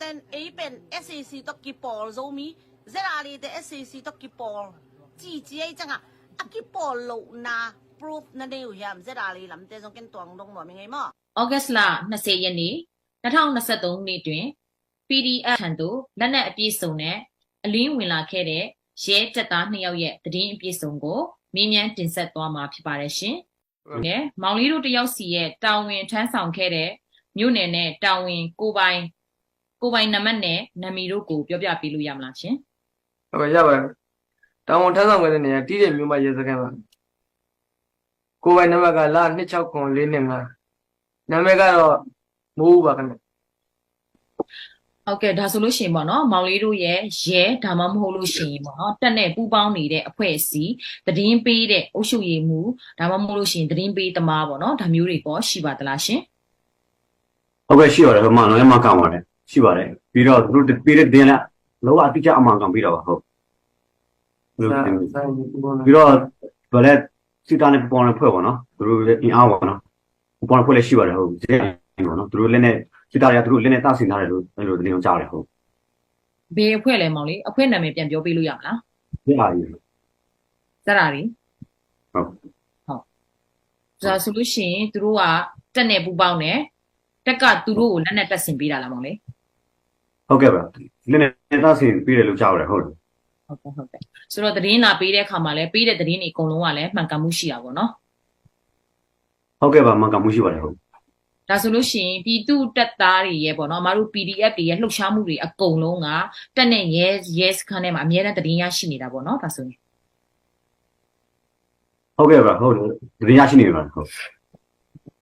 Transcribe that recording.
ten apen SAC တော့ကိပေါ်ဇိုမီဇရာလီတဲ့ SAC တော့ကိပေါ်ကြည်ကြဲจังอ่ะအကိပေါ်လို့နာ proof นั่นเองอยู่ဇရာလီလမ်းတဲ့ဆုံးကန်တောင်းတော့မငယ်မ August လ20ရက်နေ့2023နှစ်တွင် PDF ထံသို့လက်နက်အပြည့်စုံနဲ့အလင်းဝင်လာခဲ့တဲ့ရဲတပ်သား2ယောက်ရဲ့သတင်းအပြည့်စုံကိုမြင်းမြန်းတင်ဆက်သွားမှာဖြစ်ပါတယ်ရှင်။ဒီမောင်လေးတို့တယောက်စီရဲ့တာဝန်ထမ်းဆောင်ခဲ့တဲ့မြို့နယ်နဲ့တာဝန်ကိုပိုင်နံပါတ်နဲ့နာမည်တို့ကိုပြောပြပေးလို့ရမလားရှင်။ ဟုတ်ကဲ့ရပါတယ်။တာဝန်ထမ်းဆောင်ခဲ့တဲ့နေရာတီးတဲ့မြို့မှာရဲစခန်းပါ။ကိုယ်ပိုင်နံပါတ်ကလ269425နာမည်ကတော့မိုးဦးပါခင်ဗျ။ ဟုတ်ကဲ့ဒါဆိုလို့ရှိရင်ပေါ့နော်မောင်လေးတို့ရဲ့ရဲဒါမှမဟုတ်လို့ရှိရင်ပေါ့နော်တက်နဲ့ပူးပေါင်းနေတဲ့အဖွဲ့အစည်းသတင်းပေးတဲ့အုပ်ချုပ်ရေးမှုဒါမှမဟုတ်လို့ရှိရင်သတင်းပေးသမားပေါ့နော်ဒါမျိုးတွေပေါ့ရှိပါသလားရှင် ဟုတ်ကဲ့ရှိပါတယ်ဟိုမှာလည်းမကောင်ပါတယ်ရှိပါတယ်ပြီးတော့သူတို့ပေးတဲ့တင်လက်လောကအတိအကျအမှန်ကန်ပြီးတော့ပါဟုတ်ပြီးတော့ဗလက်စစ်တာနဲ့ပေါ်နေဖွဲ့ပေါ့နော်သူတို့လည်းအင်အားပေါ့နော်ပေါ်နေဖွဲ့လည်းရှိပါတယ်ဟုတ်ကျေပေါ့နော်သူတို့လည်းနဲ့စစ်တာတွေကသူတို့လည်းနဲ့တာဆင်ထားတယ်လို့အဲ့လိုတင်ကြားတယ်ဟုတ် ဘယ်အဖွဲ့လဲမောင်လေးအဖွဲ့နာမည်ပြန်ပြောပေးလို့ရမလား ပြပါပြီ စရာရီ ဟုတ် ဒါဆိုလို့ရှိရင်သူတို့ကတက်နဲ့ပူးပေါင်းတယ်တက်ကသူတို့ကိုလက်နဲ့တက်ဆင်ပေးတာလားမောင်လေး ဟုတ်ကဲ့ပါလည်းနဲ့တာဆင်ပြီးတယ်လို့ကြားရတယ်ဟုတ်တယ် ဟုတ်ကဲ့ဆိုတော့သတင်းလာပေးတဲ့အခါမှာလည်းပေးတဲ့သတင်းတွေအကုန်လုံးကလည်းမှန်ကန်မှုရှိတာပေါ့နော် ဟုတ်ကဲ့ပါမှန်ကန်မှုရှိပါတယ်ဟုတ် ဒါဆိုလို့ရှိရင်ပြည်သူတပ်သားတွေရဲ့ပေါ့နော်မတို့ PDF တွေရဲ့လှုပ်ရှားမှုတွေအကုန်လုံးကတက်နဲ့ရဲစခန်းထဲမှာအများနဲ့သတင်းရရှိနေတာပေါ့နော်ဒါဆိုရင် ဟုတ်ကဲ့ပါဟုတ်တယ်သတင်းရရှိနေပါဟုတ်